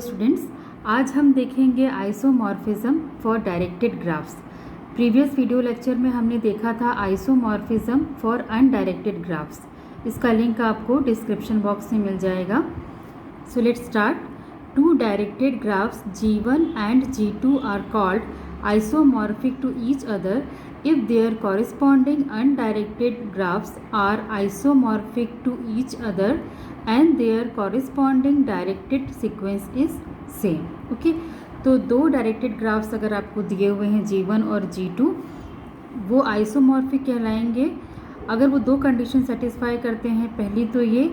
Students, आज हम देखेंगे isomorphism for directed graphs. Previous video lecture में हमने देखा था आइसोमॉर्फिज्म फॉर अनडायरेक्टेड ग्राफ्स। इसका लिंक आपको डिस्क्रिप्शन बॉक्स में मिल जाएगा। So let's start. Two directed graphs G1 and G2 are called isomorphic to each other if their corresponding undirected graphs are isomorphic to each other and their corresponding directed sequence is same। Okay, तो दो directed graphs अगर आपको दिए हुए हैं G1 और G2, वो isomorphic कहलाएंगे अगर वो दो कंडीशन सेटिस्फाई करते हैं। पहली तो ये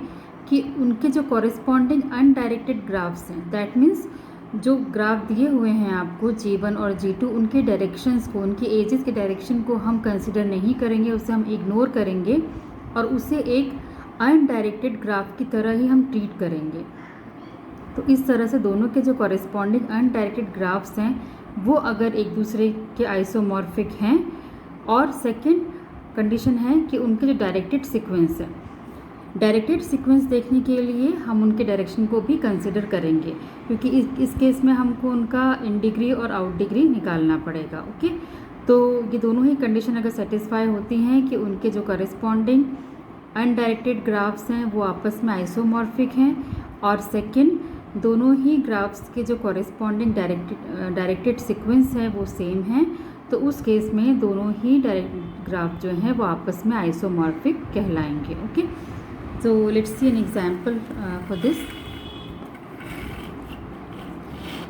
कि उनके जो कॉरेस्पॉन्डिंग अनडायरेक्टेड ग्राफ्स हैं, दैट मीन्स जो ग्राफ दिए हुए हैं आपको G1 और G2, उनके डायरेक्शंस को, उनके एजेस के डायरेक्शन को हम कंसिडर नहीं करेंगे, उसे हम इग्नोर करेंगे और उसे एक अनडायरेक्टेड ग्राफ की तरह ही हम ट्रीट करेंगे। तो इस तरह से दोनों के जो कॉरेस्पॉन्डिंग अनडायरेक्टेड ग्राफ्स हैं वो अगर एक दूसरे के आइसोमॉर्फिक हैं, और सेकंड कंडीशन है कि उनके जो डायरेक्टेड सीक्वेंस है, डायरेक्टेड सीक्वेंस देखने के लिए हम उनके डायरेक्शन को भी कंसिडर करेंगे, क्योंकि इस केस में हमको उनका इन डिग्री और आउट डिग्री निकालना पड़ेगा। ओके, तो ये दोनों ही कंडीशन अगर सेटिस्फाई होती हैं कि उनके जो कॉरेस्पॉन्डिंग अनडायरेक्टेड ग्राफ्स हैं वो आपस में आइसोमॉर्फिक हैं, और सेकंड दोनों ही ग्राफ्स के जो कॉरेस्पॉन्डिंग डायरेक्टेड सीक्वेंस है वो सेम हैं, तो उस केस में दोनों ही डायरेक्ट ग्राफ जो हैं वो आपस में आइसोमॉर्फिक कहलाएंगे। Okay, so let's see an example for this।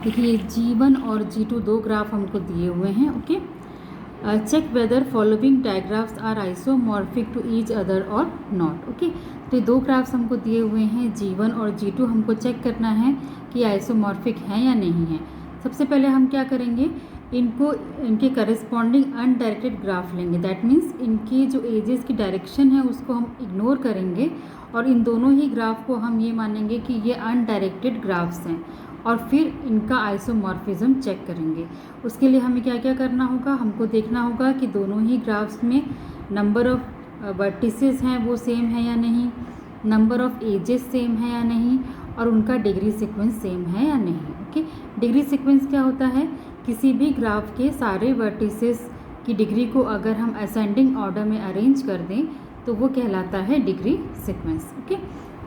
देखिए G1 और G2 दो ग्राफ हमको दिए हुए हैं। Okay, check whether following digraphs are isomorphic to each other और नॉट। ओके, तो ये दो ग्राफ्स हमको दिए हुए हैं G1 और G2, हमको चेक करना है कि आइसोमॉर्फिक हैं या नहीं है। सबसे पहले हम क्या करेंगे, इनके करस्पॉन्डिंग अनडायरेक्टेड ग्राफ लेंगे, दैट मीन्स इनकी जो एजेस की डायरेक्शन है उसको हम इग्नोर करेंगे और इन दोनों ही ग्राफ को हम ये मानेंगे कि ये अनडायरेक्टेड ग्राफ्स हैं, और फिर इनका आइसोमॉर्फिज्म चेक करेंगे। उसके लिए हमें क्या क्या करना होगा, हमको देखना होगा कि दोनों ही ग्राफ्स में नंबर ऑफ़ वर्टिसेस हैं वो सेम है या नहीं, नंबर ऑफ़ एजेस सेम है या नहीं, और उनका डिग्री सीक्वेंस सेम है या नहीं। ओके, डिग्री सीक्वेंस क्या होता है, किसी भी ग्राफ के सारे वर्टिसेस की डिग्री को अगर हम असेंडिंग ऑर्डर में अरेंज कर दें तो वो कहलाता है डिग्री सीक्वेंस। ओके,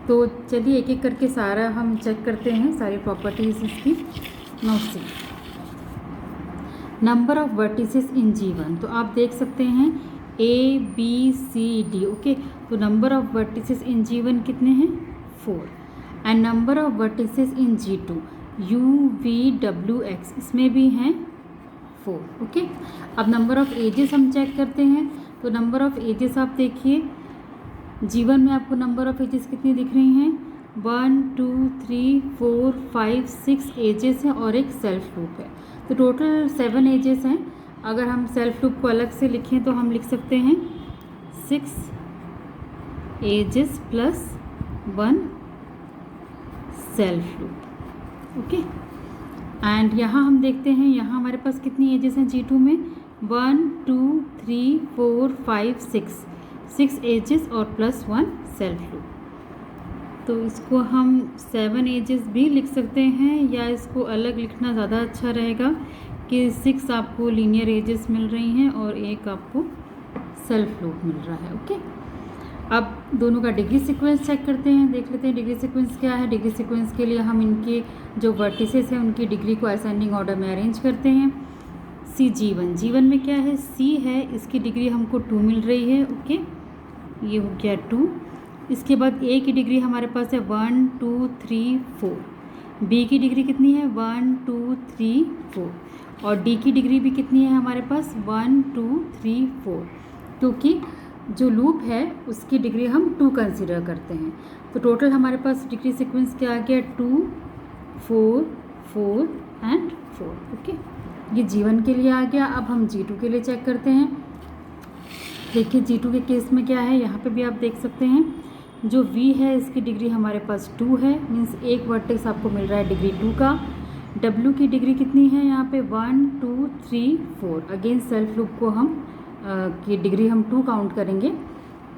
तो चलिए एक एक करके सारा हम चेक करते हैं, सारी प्रॉपर्टीज इसकी। Now see number of vertices in G1, तो आप देख सकते हैं A B C D। Okay, तो number of vertices in G1 कितने हैं, 4, and number of vertices in G2 U V W X, इसमें भी हैं 4। ओके, अब नंबर ऑफ़ एजेस हम चेक करते हैं, तो नंबर ऑफ़ एजेस आप देखिए G1 में आपको नंबर ऑफ़ एजेस कितनी दिख रही हैं, 1 2 3 4 5 6 एजेस हैं और एक सेल्फ लूप है, तो टोटल 7 एजेस हैं। अगर हम सेल्फ लूप को अलग से लिखें तो हम लिख सकते हैं 6 edges plus 1 self loop. Okay, and यहाँ हम देखते हैं, यहाँ हमारे पास कितनी एजेस हैं G2 में, 1 2 3 4 5 6 एजेस और प्लस 1 सेल्फ लूप। तो इसको हम 7 एजेस भी लिख सकते हैं, या इसको अलग लिखना ज़्यादा अच्छा रहेगा कि 6 आपको लीनियर एजेस मिल रही हैं और एक आपको सेल्फ लूप मिल रहा है। ओके, अब दोनों का डिग्री सीक्वेंस चेक करते हैं, देख लेते हैं डिग्री सीक्वेंस क्या है। डिग्री सीक्वेंस के लिए हम इनके जो वर्टिसेस हैं उनकी डिग्री को असेंडिंग ऑर्डर में अरेंज करते हैं। G1 में क्या है, C है, इसकी डिग्री हमको 2 मिल रही है। ओके, ये हो गया 2। इसके बाद A की डिग्री हमारे पास है 1 2 3 4, B की डिग्री कितनी है 1 2 3 4, और D की डिग्री भी कितनी है हमारे पास 1 2 3 4, क्योंकि जो लूप है उसकी डिग्री हम 2 कंसीडर करते हैं। तो टोटल हमारे पास डिग्री सीक्वेंस क्या आ गया, 2 4 4 एंड 4। ओके, ये G1 के लिए आ गया। अब हम G2 के लिए चेक करते हैं। देखिए G2 के केस में क्या है, यहाँ पे भी आप देख सकते हैं, जो V है इसकी डिग्री हमारे पास 2 है, मीन्स एक वर्टेक्स आपको मिल रहा है डिग्री 2 का। W की डिग्री कितनी है यहाँ पे 1 2 3 4, अगेन सेल्फ लूप को हम की डिग्री हम 2 काउंट करेंगे।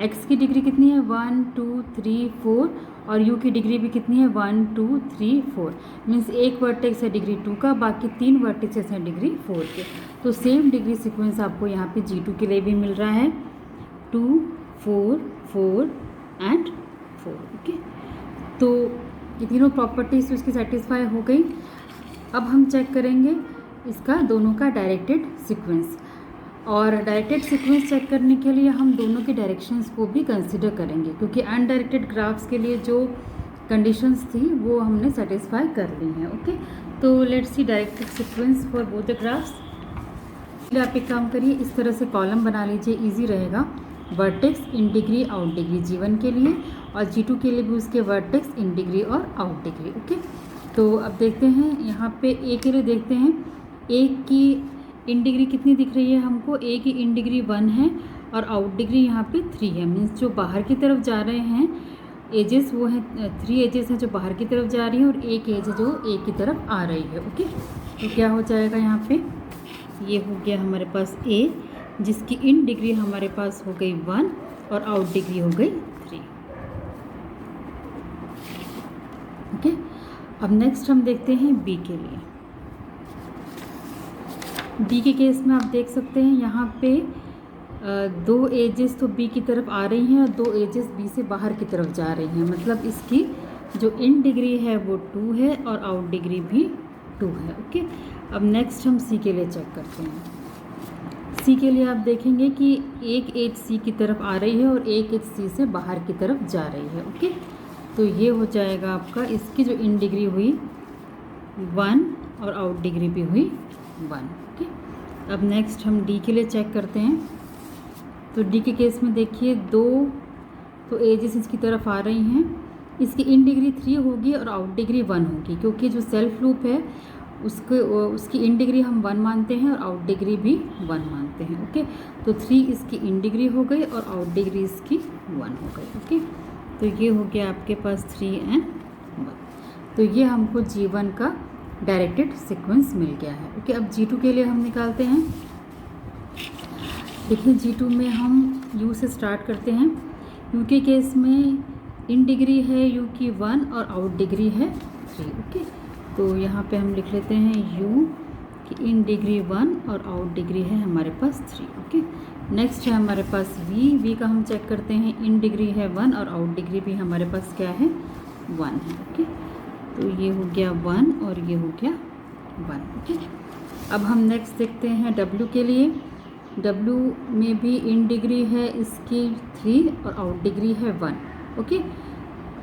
एक्स की डिग्री कितनी है 1 2 3 4 और यू की डिग्री भी कितनी है 1 2 3 4 मीन्स एक वर्टेक्स है डिग्री 2 का, बाकी 3 वर्टिसेस हैं डिग्री 4 के। तो सेम डिग्री सीक्वेंस आपको यहाँ पे G2 के लिए भी मिल रहा है 2 4 4 एंड 4। ओके, तो ये तीनों प्रॉपर्टीज उसकी सेटिस्फाई हो गई। अब हम चेक करेंगे इसका दोनों का डायरेक्टेड सीक्वेंस, और डायरेक्टेड सीक्वेंस चेक करने के लिए हम दोनों के डायरेक्शंस को भी कंसिडर करेंगे, क्योंकि अनडायरेक्टेड ग्राफ्स के लिए जो कंडीशंस थी वो हमने सेटिस्फाई कर ली हैं। ओके, तो let's see directed sequence for both the graphs. आप एक काम करिए, इस तरह से कॉलम बना लीजिए, इजी रहेगा। Vertex in degree out degree G1 के लिए, और G2 के लिए भी उसके वर्टेक्स इन डिग्री और आउट डिग्री। ओके, तो अब देखते हैं यहाँ पे ए के लिए देखते हैं। ए की इन डिग्री कितनी दिख रही है हमको, ए की इन डिग्री 1 है और आउट डिग्री यहाँ पे 3 है। मीन्स जो बाहर की तरफ जा रहे हैं एजेस वो हैं 3 एजेस हैं जो बाहर की तरफ जा रही हैं, और एक एज है जो ए की तरफ आ रही है। ओके, तो क्या हो जाएगा यहाँ पे, ये हो गया हमारे पास ए जिसकी इन डिग्री हमारे पास हो गई 1 और आउट डिग्री हो गई 3। ओके, अब नेक्स्ट हम देखते हैं बी के लिए। बी के केस में आप देख सकते हैं यहाँ पे 2 एजेस तो बी की तरफ आ रही हैं और 2 एजेस बी से बाहर की तरफ जा रही हैं, मतलब इसकी जो इन डिग्री है वो 2 है और आउट डिग्री भी 2 है। ओके, अब नेक्स्ट हम सी के लिए चेक करते हैं। सी के लिए आप देखेंगे कि एक एज सी की तरफ आ रही है और एक एज सी से बाहर की तरफ जा रही है। ओके, तो ये हो जाएगा आपका, इसकी जो इन डिग्री हुई 1 और आउट डिग्री भी हुई 1। ओके, अब नेक्स्ट हम डी के लिए चेक करते हैं। तो डी के केस में देखिए 2 तो एजेस इसकी तरफ आ रही हैं, इसकी इन डिग्री 3 होगी और आउट डिग्री 1 होगी, क्योंकि जो सेल्फ लूप है उसकी इन डिग्री हम 1 मानते हैं और आउट डिग्री भी 1 मानते हैं। ओके, तो 3 इसकी इन डिग्री हो गई और आउट डिग्री इसकी 1 हो गई। ओके, तो ये हो गया आपके पास 3 एंड 1। तो ये हमको G1 का डायरेक्टेड सीक्वेंस मिल गया है। ओके, अब G2 के लिए हम निकालते हैं। देखिए G2 में हम U से स्टार्ट करते हैं। U के केस में इन डिग्री है U की 1 और आउट डिग्री है 3। ओके, तो यहाँ पे हम लिख लेते हैं U की इन डिग्री 1 और आउट डिग्री है हमारे पास 3। ओके, नेक्स्ट है हमारे पास V का हम चेक करते हैं। इन डिग्री है 1 और आउट डिग्री भी हमारे पास क्या है 1 है। ओके, तो ये हो गया 1 और ये हो गया 1। ओके, अब हम नेक्स्ट देखते हैं W के लिए। W में भी इन डिग्री है इसकी 3 और आउट डिग्री है 1। ओके,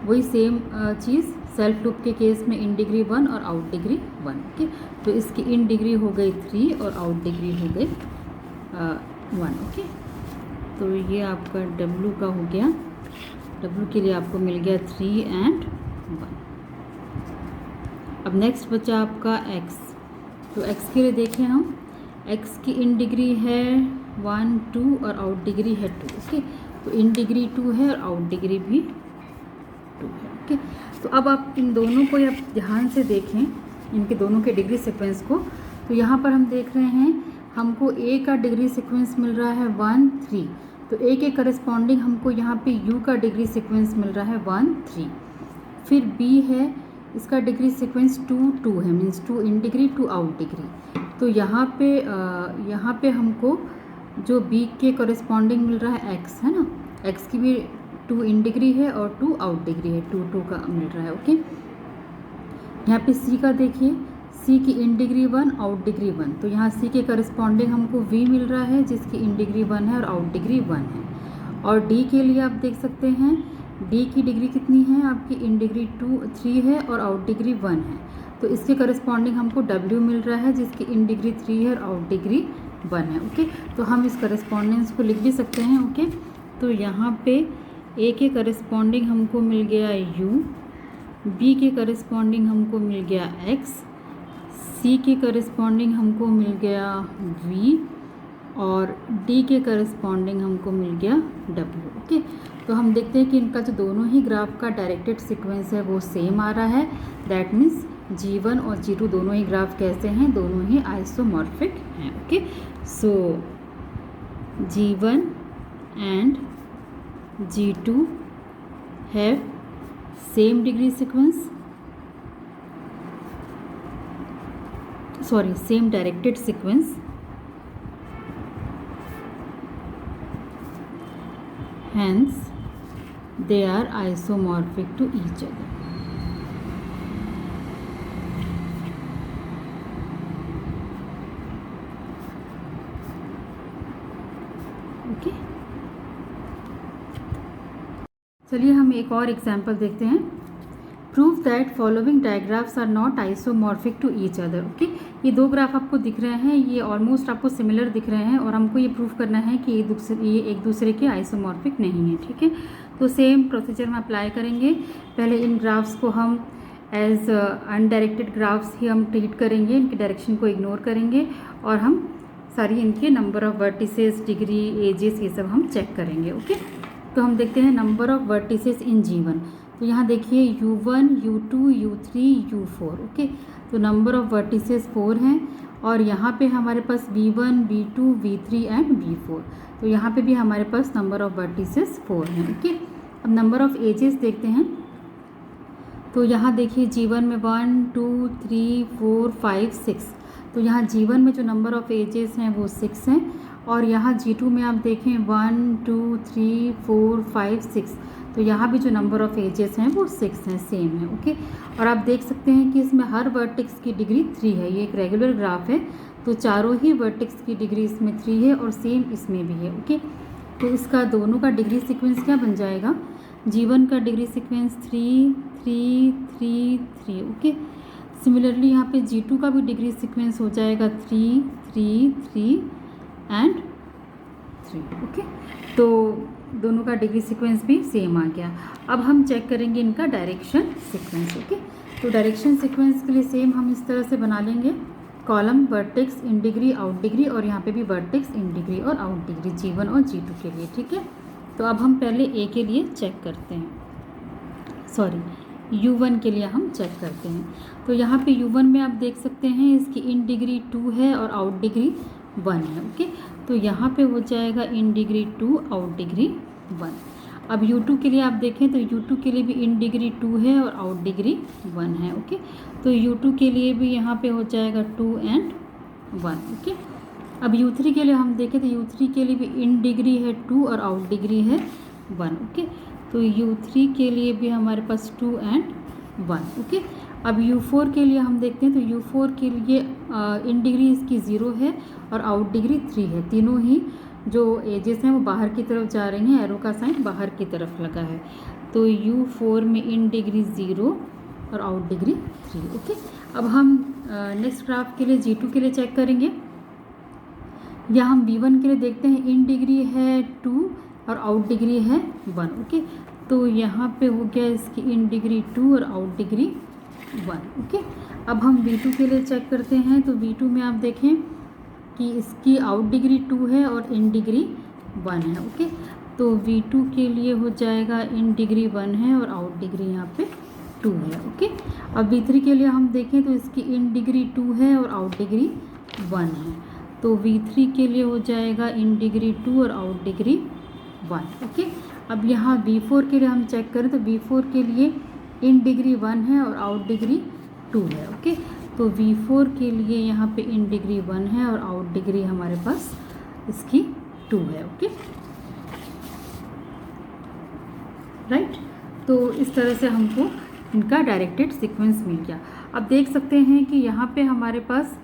वही सेम चीज़ सेल्फ लूप के केस में इन डिग्री 1 और आउट डिग्री 1। ओके, तो इसकी इन डिग्री हो गई 3 और आउट डिग्री हो गई 1। ओके, तो ये आपका W का हो गया। W के लिए आपको मिल गया 3 एंड 1। अब नेक्स्ट बचा आपका X। तो X के लिए देखें हम, X की इन डिग्री है 1 2 और आउट डिग्री है 2। ओके, तो इन डिग्री 2 है और आउट डिग्री भी 2 है। ओके, तो अब आप इन दोनों को आप ध्यान से देखें, इनके दोनों के डिग्री सीक्वेंस को। तो यहाँ पर हम देख रहे हैं हमको A का डिग्री सीक्वेंस मिल रहा है 1 3, तो A के करस्पॉन्डिंग हमको यहाँ पे U का डिग्री सीक्वेंस मिल रहा है 1 3। फिर B है, इसका डिग्री सीक्वेंस 2 2 है, means 2 in degree 2 out degree. तो यहाँ पे हमको जो B के करस्पॉन्डिंग मिल रहा है X है ना, X की भी 2 इन डिग्री है और 2 आउट डिग्री है, 2 2 का मिल रहा है। ओके, यहाँ पे C का देखिए, C की इन डिग्री 1 आउट डिग्री 1, तो यहाँ C के करस्पॉन्डिंग हमको V मिल रहा है जिसकी इन डिग्री 1 है और आउट डिग्री 1 है। और D के लिए आप देख सकते हैं D की डिग्री कितनी है आपकी, इन डिग्री 3 है और आउट डिग्री 1 है, तो इसके करस्पॉन्डिंग हमको W मिल रहा है जिसकी इन डिग्री 3 है और आउट डिग्री 1 है। ओके, तो हम इस करस्पॉन्डेंस को लिख भी सकते हैं। ओके, तो यहाँ पे A के करस्पॉन्डिंग हमको मिल गया U, B के करस्पॉन्डिंग हमको मिल गया X, C के करस्पॉन्डिंग हमको मिल गया V और D के करस्पॉन्डिंग हमको मिल गया W। ओके, तो हम देखते हैं कि इनका जो दोनों ही ग्राफ का डायरेक्टेड सीक्वेंस है वो सेम आ रहा है। दैट मीन्स G1 और G2 दोनों ही ग्राफ कैसे हैं, दोनों ही आइसोमॉर्फिक हैं। Okay, so G1 and G2 have same degree sequence, same directed sequence, hence they are isomorphic to each other. Okay, चलिए हम एक और एग्जाम्पल देखते हैं. Prove that following digraphs are not isomorphic to each other. Okay, ये दो graph आपको दिख रहे हैं, ये ऑलमोस्ट आपको सिमिलर दिख रहे हैं और हमको ये प्रूव करना है कि ये एक दूसरे के आइसोमॉर्फिक नहीं है. ठीक है, तो सेम प्रोसीजर में अप्लाई करेंगे. पहले इन ग्राफ्स को हम एज अनडायरेक्टेड ग्राफ्स ही हम ट्रीट करेंगे, इनकी डायरेक्शन को इग्नोर करेंगे और हम सारी इनके number of vertices, degree, edges, ये सब हम चेक करेंगे. ओके, तो हम देखते हैं number of vertices in G1. तो यहाँ देखिए U1, U2, U3, U4. Okay, तो नंबर ऑफ़ वर्टिसेस 4 हैं और यहाँ पे हमारे पास V1, V2, V3 and V4. तो यहाँ पे भी हमारे पास नंबर ऑफ़ वर्टिसेस 4 हैं. ओके, अब नंबर ऑफ़ एजेस देखते हैं. तो यहाँ देखिए G1 में 1, 2, 3, 4, 5, 6. तो यहाँ G1 में जो नंबर ऑफ़ एजेस हैं वो 6 हैं और यहाँ G2 में आप देखें 1, 2, 3, 4, 5, 6. तो यहाँ भी जो नंबर ऑफ़ एजेस हैं वो 6 हैं, सेम है. ओके, और आप देख सकते हैं कि इसमें हर वर्टेक्स की डिग्री 3 है. ये एक रेगुलर ग्राफ है, तो चारों ही वर्टेक्स की डिग्री इसमें 3 है और सेम इसमें भी है. ओके, तो इसका दोनों का डिग्री सीक्वेंस क्या बन जाएगा? G1 का डिग्री सीक्वेंस 3, 3, 3, 3. ओके, सिमिलरली यहाँ पे G2 का भी डिग्री सीक्वेंस हो जाएगा 3, 3, 3 एंड 3. ओके, तो दोनों का डिग्री सीक्वेंस भी सेम आ गया. अब हम चेक करेंगे इनका डायरेक्शन सीक्वेंस. ओके, तो डायरेक्शन सीक्वेंस के लिए सेम हम इस तरह से बना लेंगे. Column vertex in degree, out degree और यहाँ पे भी वर्टेक्स इन डिग्री और आउट डिग्री G1 और G2 के लिए. ठीक है, तो अब हम पहले ए के लिए चेक करते हैं, U1 के लिए हम चेक करते हैं. तो यहाँ पे U1 में आप देख सकते हैं इसकी इन डिग्री 2 है और आउट डिग्री 1 है. ओके, तो यहाँ पे हो जाएगा इन डिग्री 2, आउट डिग्री 1. अब U2 के लिए आप देखें तो U2 के लिए भी इन डिग्री 2 है और आउट डिग्री 1 है. ओके, तो U2 के लिए भी यहाँ पे हो जाएगा 2 एंड 1. ओके, अब U3 के लिए हम देखें तो U3 के लिए भी इन डिग्री है 2 और आउट डिग्री है 1. ओके, तो U3 के लिए भी हमारे पास 2 एंड 1. ओके, अब U4 के लिए हम देखते हैं तो U4 के लिए इन डिग्री इसकी 0 है और आउट डिग्री 3 है. तीनों ही जो एजेस हैं वो बाहर की तरफ जा रही हैं, एरो का साइन बाहर की तरफ लगा है. तो U4 में इन डिग्री 0 और आउट डिग्री 3. ओके, अब हम नेक्स्ट ग्राफ के लिए G2 के लिए चेक करेंगे. यहाँ हम V1 के लिए देखते हैं इन डिग्री है 2 और आउट डिग्री है 1. ओके, तो यहाँ पे हो गया इसकी इन डिग्री 2 और आउट डिग्री 1. ओके, अब हम V2 के लिए चेक करते हैं. तो V2 में आप देखें कि इसकी आउट डिग्री 2 है और इन डिग्री 1 है. ओके, तो V2 के लिए हो जाएगा इन डिग्री 1 है और आउट डिग्री यहाँ पे 2 है. ओके, अब V3 के लिए हम देखें तो इसकी इन डिग्री 2 है और आउट डिग्री 1 है. तो V3 के लिए हो जाएगा इन डिग्री 2 और आउट डिग्री 1. ओके, अब यहाँ V4 के लिए हम चेक करें तो V4 के लिए इन डिग्री 1 है और आउट डिग्री 2 है. ओके, तो V4 के लिए यहाँ पे इन डिग्री 1 है और आउट डिग्री हमारे पास इसकी 2 है. Okay, right. तो इस तरह से हमको इनका डायरेक्टेड सीक्वेंस मिल गया. अब देख सकते हैं कि यहाँ पे हमारे पास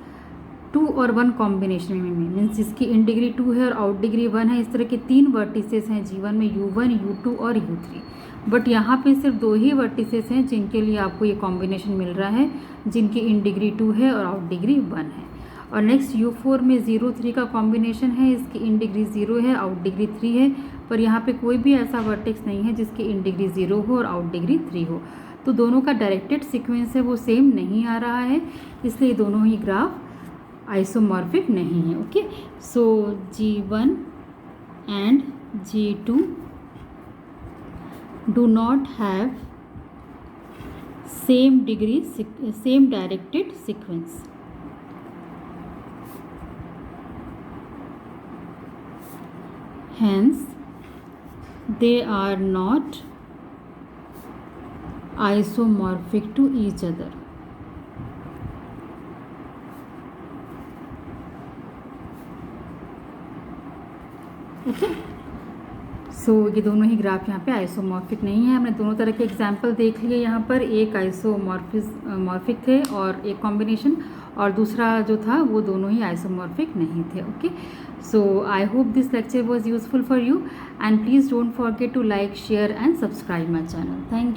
2 और 1 कॉम्बिनेशन में मीन्स जिसकी इन डिग्री 2 है और आउट डिग्री 1 है. इस तरह के 3 वर्टिसेस हैं G1 में, U1, U2 और U3. बट यहाँ पे सिर्फ 2 ही वर्टिसेस हैं जिनके लिए आपको ये कॉम्बिनेशन मिल रहा है, जिनकी इन डिग्री 2 है और आउट डिग्री 1 है. और नेक्स्ट U4 में 0, 3 का कॉम्बिनेशन है, इसकी इन डिग्री 0 है, आउट डिग्री 3 है. पर यहाँ पे कोई भी ऐसा वर्टेक्स नहीं है जिसकी इन डिग्री 0 हो और आउट डिग्री 3 हो. तो दोनों का डायरेक्टेड सीक्वेंस है वो सेम नहीं आ रहा है, इसलिए दोनों ही ग्राफ आइसोमॉर्फिक नहीं है. Okay, so G1 and G2 do not have same directed sequence. Hence they are not isomorphic to each other. Okay, so ये दोनों ही ग्राफ यहाँ पे आइसोमॉर्फिक नहीं है। हमने दोनों तरह के एग्जाम्पल देख लिए यहाँ पर, एक आइसोमॉर्फिक थे और एक कॉम्बिनेशन, और दूसरा जो था वो दोनों ही आइसोमॉर्फिक नहीं थे। Okay, so I hope this lecture was useful for you, and please don't forget to like, share and subscribe my channel. Thank you.